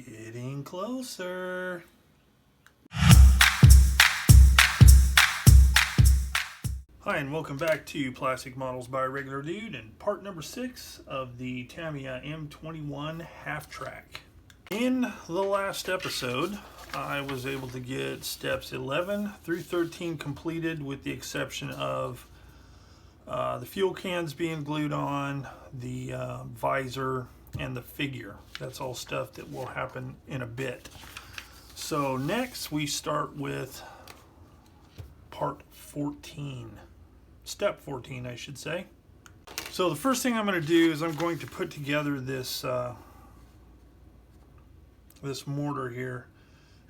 Getting closer. Hi, and welcome back to Plastic Models by Regular Dude and part number 6 of the Tamiya M21 half track. In the last episode, I was able to get steps 11 through 13 completed, with the exception of the fuel cans being glued on, the visor, and the figure. That's all stuff that will happen in a bit. So next we start with part 14. Step 14, I should say. So the first thing I'm going to do is I'm going to put together this this mortar here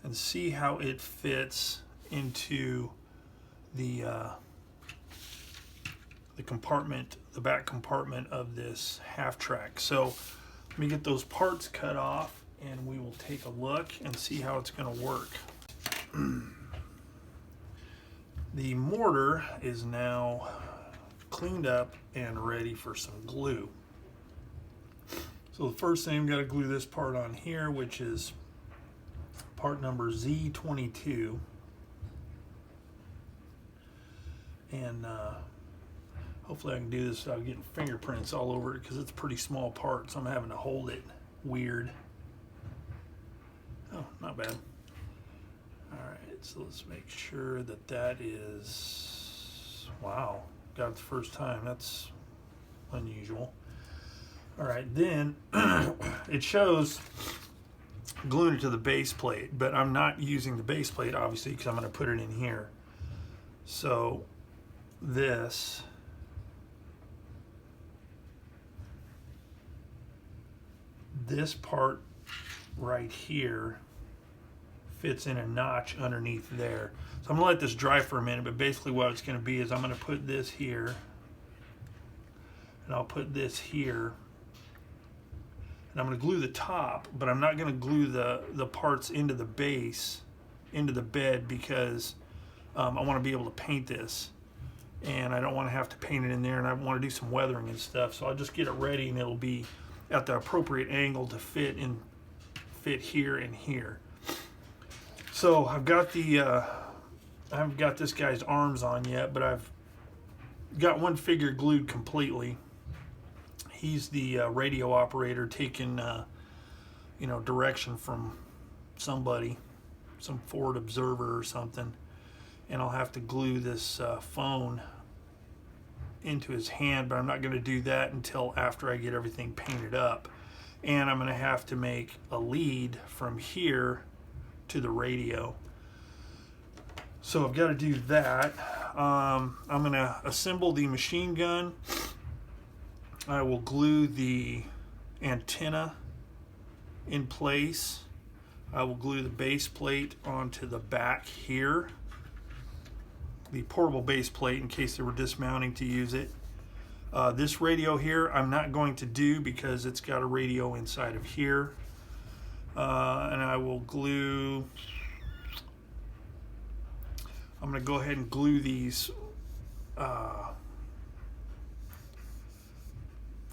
and see how it fits into the compartment, the back compartment of this half track. So let me get those parts cut off and we will take a look and see how it's going to work. The mortar is now cleaned up and ready for some glue. So the first thing, I'm going to glue this part on here, which is part number Z22. And hopefully I can do this without getting fingerprints all over it, because it's a pretty small part, so I'm having to hold it weird. Oh, not bad. Alright, so let's make sure that that is... Wow, got it the first time. That's unusual. Alright, then it shows gluing it to the base plate, but I'm not using the base plate, obviously, because I'm going to put it in here. So this... this part right here fits in a notch underneath there. So I'm going to let this dry for a minute, but basically what it's going to be is I'm going to put this here, and I'll put this here, and I'm going to glue the top, but I'm not going to glue the parts into the base, into the bed, because I want to be able to paint this, and I don't want to have to paint it in there, and I want to do some weathering and stuff. So I'll just get it ready, and it'll be at the appropriate angle to fit here and here. So I've got the I haven't got this guy's arms on yet, but I've got one figure glued completely. He's the radio operator taking you know, direction from somebody, some Ford observer or something, and I'll have to glue this phone into his hand, but I'm not going to do that until after I get everything painted up. And I'm going to have to make a lead from here to the radio. So I've got to do that. I'm going to assemble the machine gun. I will glue the antenna in place. I will glue the base plate onto the back here, the portable base plate, in case they were dismounting to use it. This radio here I'm not going to do because it's got a radio inside of here. And I will glue... I'm going to go ahead and glue these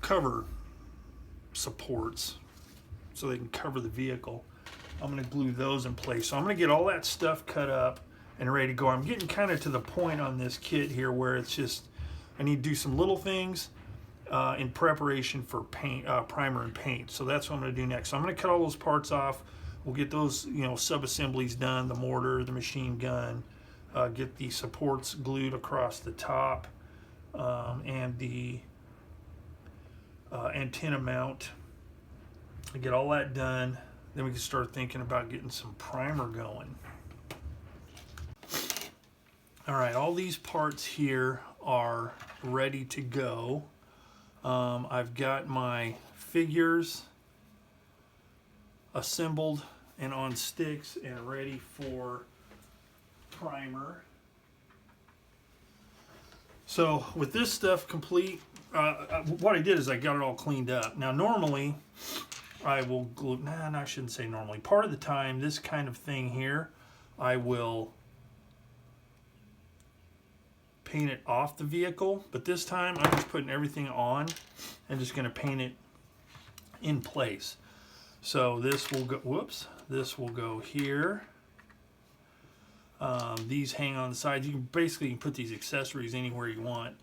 cover supports so they can cover the vehicle. I'm going to glue those in place. So I'm going to get all that stuff cut up and ready to go. I'm getting kind of to the point on this kit here where it's just, I need to do some little things in preparation for paint, primer and paint. So that's what I'm going to do next. So I'm going to cut all those parts off. We'll get those, you know, sub-assemblies done, the mortar, the machine gun, get the supports glued across the top, and the antenna mount. I get all that done, then we can start thinking about getting some primer going. Alright, all these parts here are ready to go. I've got my figures assembled and on sticks and ready for primer. So with this stuff complete, what I did is I got it all cleaned up. Now normally I will glue, I shouldn't say normally. Part of the time, this kind of thing here, I will paint it off the vehicle, but this time I'm just putting everything on and just going to paint it in place. So this will go, whoops, this will go here. These hang on the sides. You can basically put these accessories anywhere you want.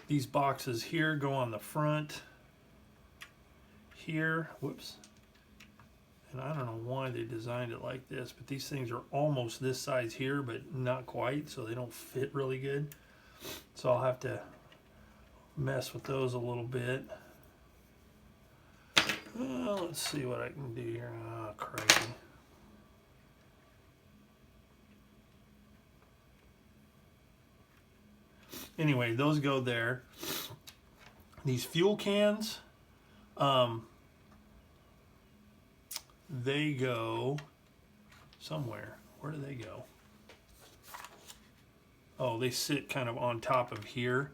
These boxes here go on the front here. Whoops. And I don't know why they designed it like this, but these things are almost this size here, but not quite, so they don't fit really good. So I'll have to mess with those a little bit. Let's see what I can do here. Oh, crazy. Anyway, those go there. These fuel cans, they go somewhere. Where do they go? Oh, they sit kind of on top of here,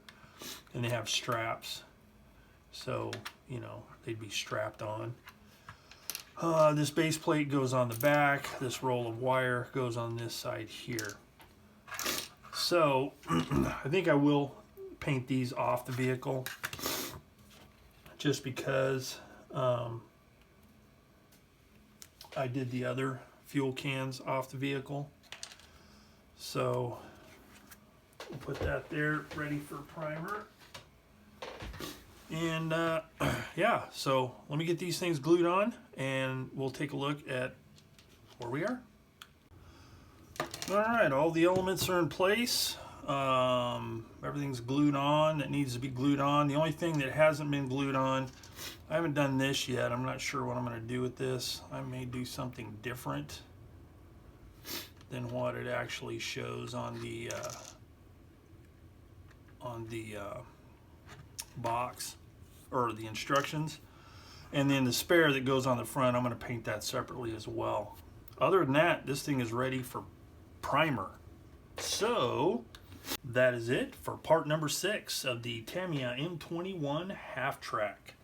and they have straps. So, you know, they'd be strapped on. This base plate goes on the back. This roll of wire goes on this side here. So, I think I will paint these off the vehicle, just because I did the other fuel cans off the vehicle. So we'll put that there ready for primer. And yeah, so let me get these things glued on and we'll take a look at where we are. Alright, all the elements are in place. Everything's glued on that needs to be glued on. The only thing that hasn't been glued on, I haven't done this yet. I'm not sure what I'm going to do with this. I may do something different than what it actually shows on the box or the instructions. And then the spare that goes on the front, I'm going to paint that separately as well. Other than that, this thing is ready for primer. So that is it for part number 6 of the Tamiya M21 half track.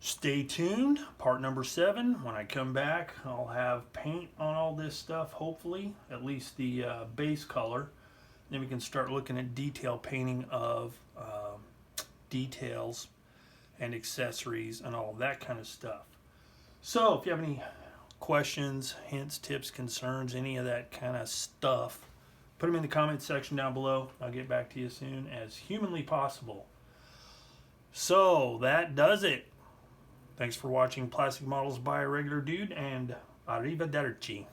Stay tuned. Part number 7, when I come back, I'll have paint on all this stuff, hopefully, at least the base color. Then we can start looking at detail painting of details and accessories and all that kind of stuff. So if you have any questions, hints, tips, concerns, any of that kind of stuff, put them in the comment section down below. I'll get back to you as soon as humanly possible. So that does it. Thanks for watching Plastic Models by a Regular Dude, and arrivederci.